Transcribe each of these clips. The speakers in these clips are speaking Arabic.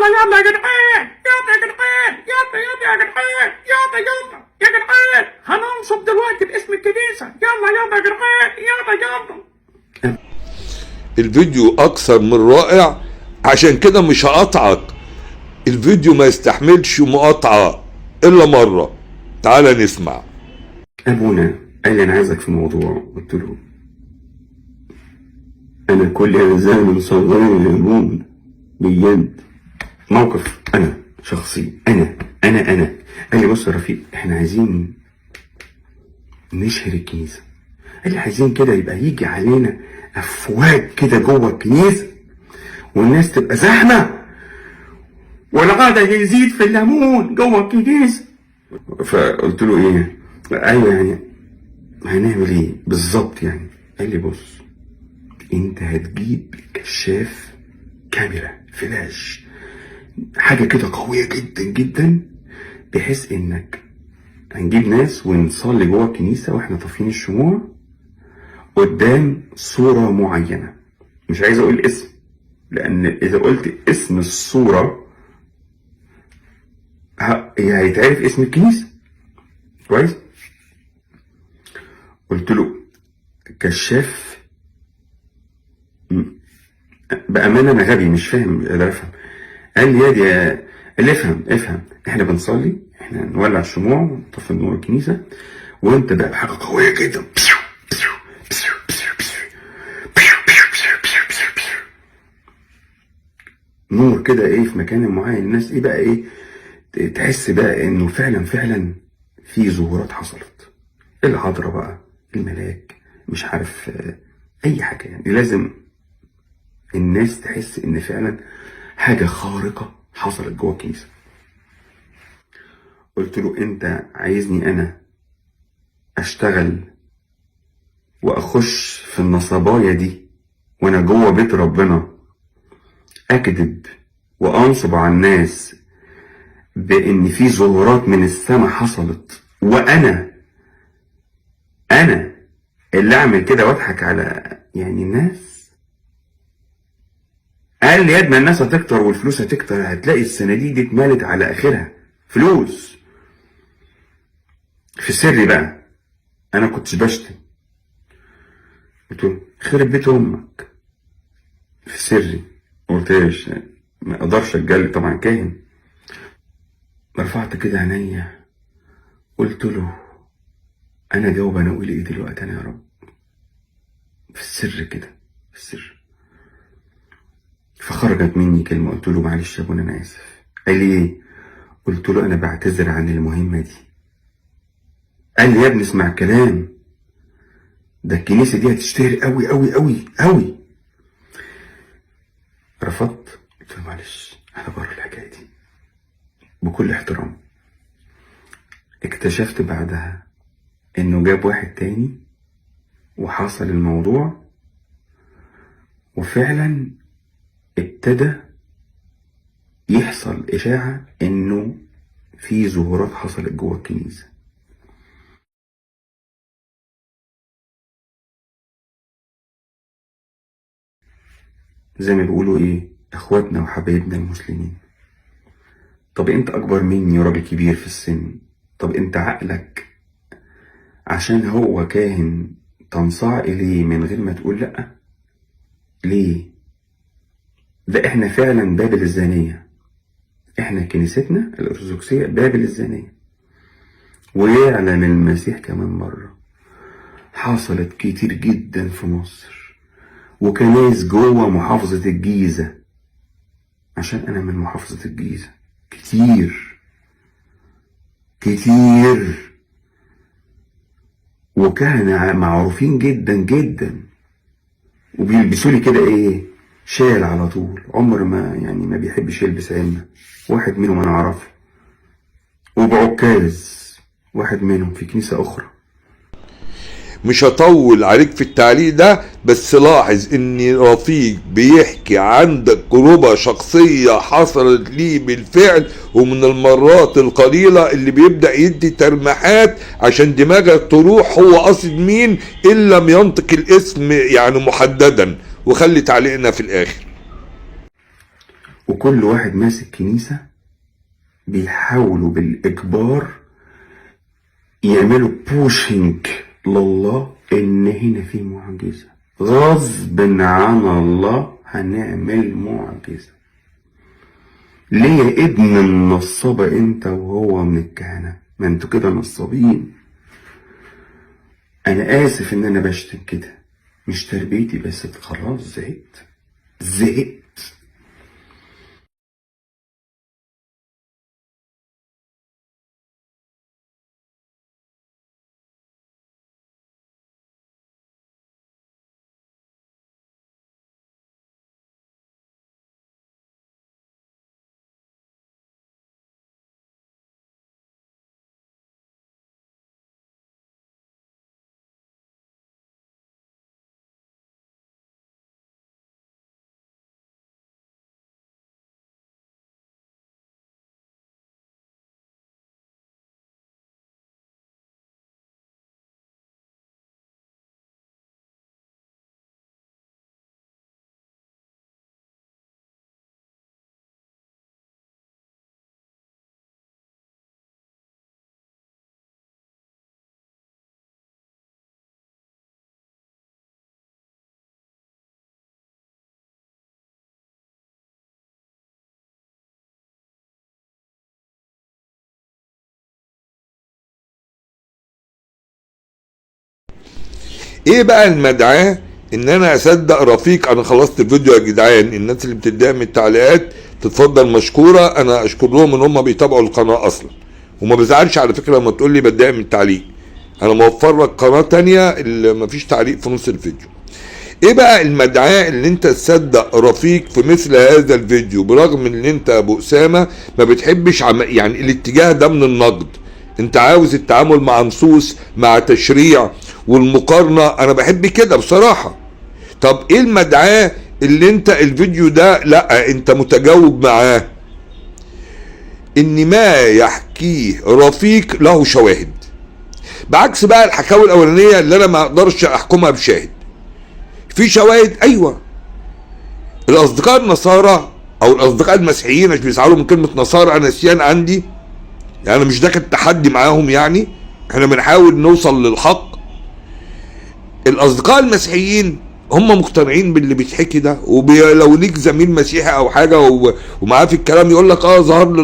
يلا يا جدعان، يلا يا جدعان، يلا يلا يا جدعان، يلا يلا يا جدعان، هننصب دلوقتي باسم الكنيسة، يلا يلا يا جدعان، يلا يلا. الفيديو اكثر من رائع، عشان كده مش هقطعك. الفيديو ما يستحملش مقاطعة الا مرة. تعال نسمع. ابونا قال لي انا عايزك في موضوع. قلت له انا كل انسان من صغري لابونا بجد. موقف انا شخصي، انا قال لي بص يا رفيق، احنا عايزين نشهر الكنيسه. قال لي عايزين كده يبقى يجي علينا افواج كده جوه الكنيسه، والناس تبقى زحمه، والعدد يزيد في الليمون جوه الكنيسه. فقلت له ايه؟ ايوه يعني هنعمل ايه بالظبط يعني؟ قال لي بص، انت هتجيب كشاف كاميرا فلاش، حاجه كده قويه جدا جدا، بحيث انك هنجيب ناس ونصلي جوه الكنيسه واحنا طافيين الشموع قدام صوره معينه. مش عايز اقول اسم، لان اذا قلت اسم الصوره هيتعرف اسم الكنيسه. كويس. قلت له كشاف. بامانه انا غبي مش فاهم، لا افهم. قال لي يا دي، قال لي افهم، احنا بنصلي، احنا نولع الشموع ونطفي نور الكنيسه، وانت بقى بحاجه قويه جدا نور كده ايه في مكان معين، الناس ايه بقى ايه تحس بقى انه فعلا في ظهورات حصلت. العذراء بقى، الملاك، مش عارف اي حاجه يعني. لازم الناس تحس ان فعلا حاجه خارقه حصلت جوه الكنيسه. قلت له انت عايزني انا اشتغل واخش في النصبايه دي وانا جوه بيت ربنا، اكذب وانصب على الناس بان في ظهورات من السماء حصلت، وانا اللي اعمل كده واضحك على يعني الناس؟ قال لي يا ما الناس هتكتر والفلوس هتكتر، هتلاقي الصناديق دي اتملت على اخرها فلوس. في سري بقى انا كنتش بشتم، قلت له خرب بيت امك. في سري قلتليش، ما اقدرش اتجلي طبعا كاهن. رفعت كده عينيا قلت له انا جاوب، انا اقول ايه دلوقتي انا يا رب؟ في السر كده، في السر. فخرجت مني كلمه، قلت له معلش يا ابونا انا اسف. قال لي ايه؟ قلت له انا بعتذر عن المهمه دي. قال لي يا ابني اسمع الكلام ده، الكنيسه دي هتشتهر قوي قوي قوي قوي. رفضت، قلت له معلش انا بره الحكايه دي بكل احترام. اكتشفت بعدها انه جاب واحد تاني وحصل الموضوع، وفعلا ابتدى يحصل اشاعة انه في ظهورات حصلت جوه الكنيسة. زي ما بيقولوا ايه، اخواتنا وحبايبنا المسلمين. طب انت اكبر مني وراجل كبير في السن، طب انت عقلك عشان هو كاهن تنصاع اليه من غير ما تقول لأ؟ ليه؟ ده احنا فعلا بابل الزانية، احنا كنيستنا الارثوذكسية بابل الزانية. ويعلم المسيح كمان مرة حصلت كتير جدا في مصر، وكنايس جوه محافظة الجيزة، عشان انا من محافظة الجيزة، كتير وكهنة معروفين جدا جدا، وبيلبسوا لي كده ايه شال على طول، عمر ما يعني ما بيحبش يلبس عمة. واحد منهم انا اعرفه، وبعكاز واحد منهم في كنيسة اخرى. مش هطول عليك في التعليق ده، بس لاحظ ان رفيق بيحكي عن تجربة شخصية حصلت ليه بالفعل، ومن المرات القليلة اللي بيبدأ يدي ترميحات عشان دماغك تروح هو قصد مين ان لم ينطق الاسم يعني محددا. وخلي تعليقنا في الاخر. وكل واحد ماسك كنيسة بيحاولوا بالإجبار يعملوا بوشنج لله إن هنا في معجزة، غصب عن الله هنعمل معجزة. ليه يا ابن النصابة انت وهو من الكهنة؟ ما انتوا كده نصابين. انا اسف ان انا بشتم كده، مش تربيتي، بس خلاص زهقت. ايه بقى المدعاة ان انا اصدق رفيق؟ انا خلصت الفيديو يا جدعان، الناس اللي بتدعي من التعليقات تتفضل مشكورة، انا اشكر لهم ان هم بيتابعوا القناة اصلا، وما بزعلش على فكرة لما تقول لي بدعي من التعليق، انا موفر لك قناة تانية اللي مفيش تعليق في نص الفيديو. ايه بقى المدعاة اللي انت تصدق رفيق في مثل هذا الفيديو، برغم ان انت يا ابو اسامة ما بتحبش يعني الاتجاه ده من النقد، انت عاوز التعامل مع نصوص، مع تشريع والمقارنة، انا بحب كده بصراحة. طب ايه المدعاة اللي انت الفيديو ده لا انت متجاوب معاه؟ ان ما يحكيه رفيق له شواهد، بعكس بقى الحكاوي الاولانية اللي انا ما اقدرش احكمها بشاهد. في شواهد، ايوه. الاصدقاء النصارى او الاصدقاء المسيحيين مش بيزعلوا من كلمة نصارى، انا نسيان عندي، يعني مش ده كان تحدي معاهم، يعني احنا بنحاول نوصل للحق. الاصدقاء المسيحيين هم مقتنعين باللي بيتحكي ده، ولو ليك زميل مسيحي او حاجه ومعاه في الكلام يقول لك ظهر لي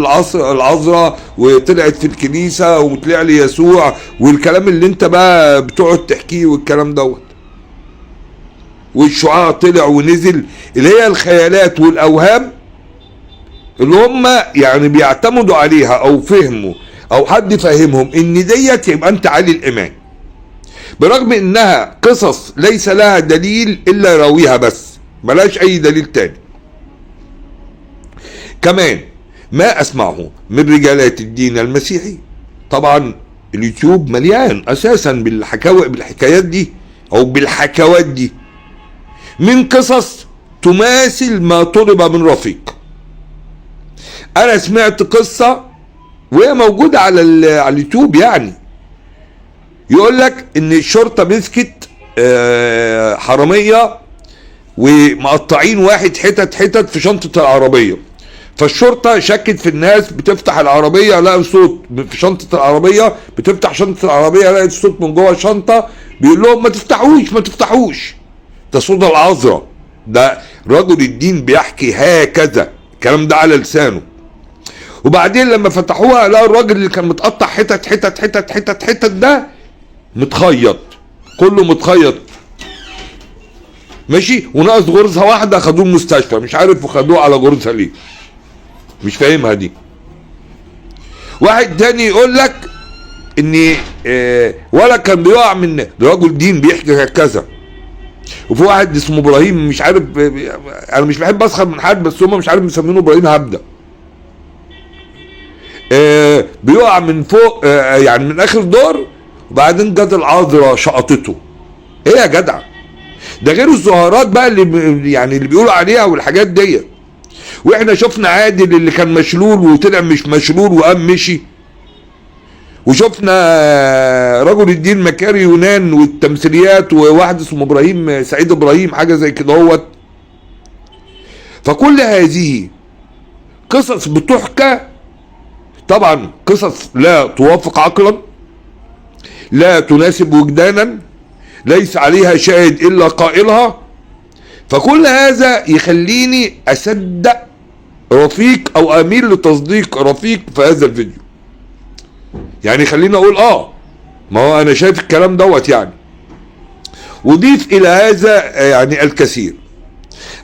العذراء وطلعت في الكنيسه وطلع لي يسوع، والكلام اللي انت بقى بتقعد تحكيه والكلام دوت، والشعاع طلع ونزل، اللي هي الخيالات والاوهام اللي هم يعني بيعتمدوا عليها او فهموا او حد فهمهم ان ديت يبقى انت عالي الايمان، برغم انها قصص ليس لها دليل الا راويها بس، ملاش اي دليل تاني. كمان ما اسمعه من رجالات الدين المسيحي، طبعا اليوتيوب مليان اساسا بالحكايات دي او بالحكوات دي، من قصص تماثل ما طلب من رفيق. انا سمعت قصة وهي موجودة على اليوتيوب، يعني يقول لك ان الشرطة مسكت حرامية ومقطعين واحد حتت في شنطة العربية، فالشرطة شكت في الناس بتفتح العربية، لقوا صوت في شنطة العربية، بتفتح شنطة العربية لقيت صوت من جوه الشنطة بيقول لهم ما تفتحوش، ده صوت العذراء. ده رجل الدين بيحكي هكذا، الكلام ده على لسانه. وبعدين لما فتحوها لقوا الراجل اللي كان متقطع حتت ده متخيط، كله متخيط ماشي، وناقص غرزة واحدة، خدوه المستشفى، مش عارف وخدوه على غرزة ليه، مش فاهمها دي. واحد تاني يقول لك ان ولا كان بيقع من رجل دين بيحكي هكذا. وفي واحد اسمه ابراهيم، مش عارف، انا مش بحب اسخر من حد بس هم مش عارف مسمينه ابراهيم هبده، بيقع من فوق، يعني من اخر دور، وبعدين جت العذراء شقطته. ايه يا جدع ده؟ غير الظهارات بقى اللي يعني اللي بيقولوا عليها والحاجات دي. واحنا شفنا عادل اللي كان مشلول وطلع مش مشلول وقام مشي، وشفنا رجل الدين مكاري يونان والتمثيليات، وواحد اسمه ابراهيم سعيد ابراهيم حاجه زي كده هوت. فكل هذه قصص بتحكى، طبعا قصص لا توافق عقلا، لا تناسب وجدانا، ليس عليها شاهد الا قائلها. فكل هذا يخليني اصدق رفيق او اميل لتصديق رفيق في هذا الفيديو. يعني خليني اقول ما هو انا شايف الكلام دوت يعني. وضيف الى هذا يعني الكثير.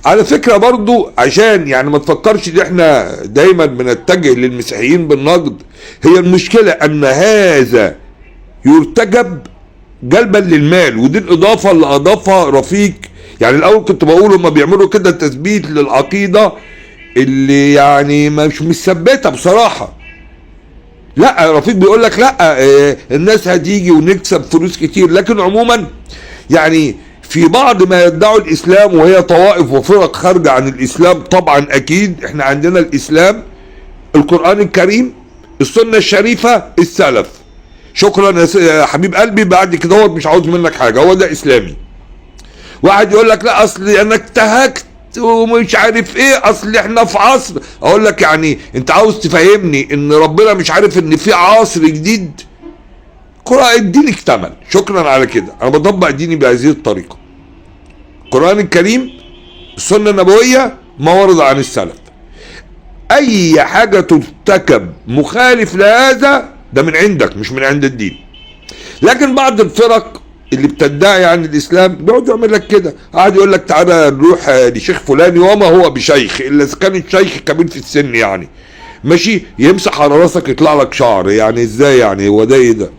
على فكرة برضو عشان يعني ما تفكرش ان احنا دايما بنتجه للمسيحيين بالنقد، هي المشكلة ان هذا يرتجب جلبا للمال، ودي الاضافة اللي اضافها رفيق. يعني الاول كنت بقول هما بيعملوا كده تثبيت للعقيدة اللي يعني مش ثابتة بصراحة. لا، رفيق بيقول لك لا الناس هتيجي ونكسب فلوس كتير. لكن عموما يعني في بعض ما يدعوا الاسلام وهي طوائف وفرق خارجة عن الاسلام، طبعا اكيد احنا عندنا الاسلام، القرآن الكريم، السنة الشريفة، السلف. شكرا يا حبيب قلبي، بعد كده مش عاوز منك حاجة، هو ده اسلامي. واحد يقول لك لا اصل انا اتهكت ومش عارف ايه، اصل احنا في عصر. اقول لك يعني انت عاوز تفهمني ان ربنا مش عارف ان في عصر جديد؟ قرآن الدين اكتمل، شكرا على كده. انا بطبق ديني بهذه الطريقة، القرآن الكريم، السنة النبوية، ما ورد عن السلف. اي حاجة ترتكب مخالف لهذا ده من عندك مش من عند الدين. لكن بعض الفرق اللي بتدعي عن الاسلام بيقعد يعمل لك كده، قاعد يقول لك تعالى نروح لشيخ فلاني وما هو بشيخ الا اذا كان الشيخ كبير في السن، يعني ماشي يمسح على راسك يطلع لك شعر. يعني ازاي يعني؟ هو ده ايه ده؟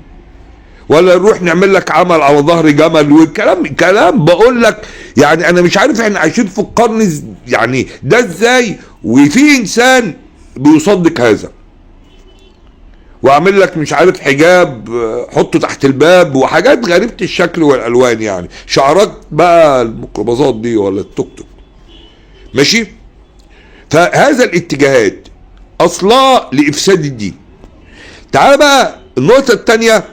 ولا نروح نعمل لك عمل على ظهر جمل وكلام بقول لك يعني انا مش عارف احنا عايشين في القرن يعني ده ازاي وفي انسان بيصدق هذا. واعمل لك مش عارف حجاب حطه تحت الباب وحاجات غريبة الشكل والالوان، يعني شعارات بقى الميكروباصات دي ولا التوك توك، ماشي. فهذا الاتجاهات اصلا لافساد الدين. تعال بقى النقطة التانية،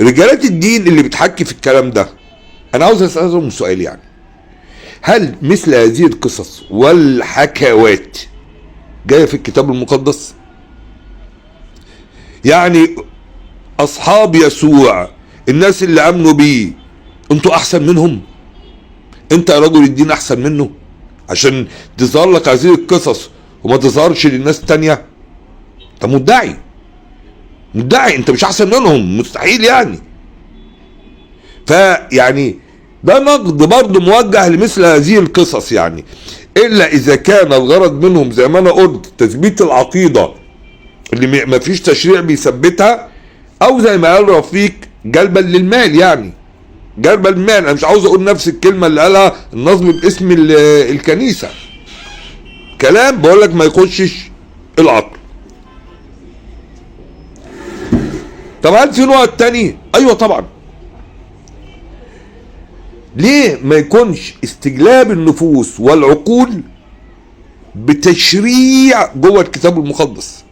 رجالات الدين اللي بتحكي في الكلام ده انا عاوز اسألهم سؤال، يعني هل مثل هذه القصص والحكاوات جاية في الكتاب المقدس؟ يعني اصحاب يسوع الناس اللي امنوا بيه انتوا احسن منهم؟ انت يا رجل الدين احسن منه عشان تظهر لك هذه القصص وما تظهرش للناس التانية؟ انت مدعي انت مش احسن منهم، مستحيل يعني. فيعني ده نقد برضه موجه لمثل هذه القصص، يعني الا اذا كان الغرض منهم زي ما انا قلت تثبيت العقيدة اللي ما فيش تشريع بيثبتها، او زي ما قال رفيق جلبا للمال. يعني جلبا للمال، انا مش عاوز اقول نفس الكلمة اللي قالها النظم باسم الكنيسة، كلام بقول لك ما يخشش العقل. طب هل في نوع تاني؟ ايوه طبعا. ليه ما يكونش استجلاب النفوس والعقول بتشريع جوه الكتاب المقدس؟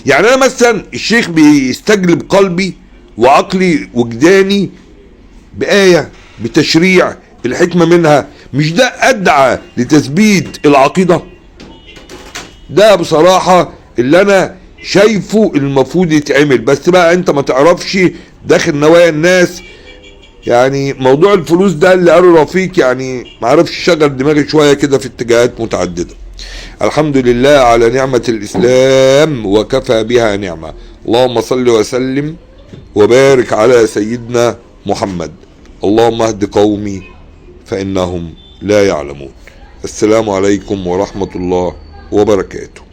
يعني انا مثلا الشيخ بيستجلب قلبي وعقلي وجداني بآية بتشريع الحكمة منها، مش ده ادعى لتثبيت العقيدة؟ ده بصراحة اللي انا شايفه المفروض يتعمل. بس بقى انت ما تعرفش داخل نوايا الناس. يعني موضوع الفلوس ده اللي قاله رفيق يعني ما عرفش شغل دماغي شوية كده في اتجاهات متعددة. الحمد لله على نعمة الإسلام وكفى بها نعمة. اللهم صل وسلم وبارك على سيدنا محمد. اللهم اهد قومي فإنهم لا يعلمون. السلام عليكم ورحمة الله وبركاته.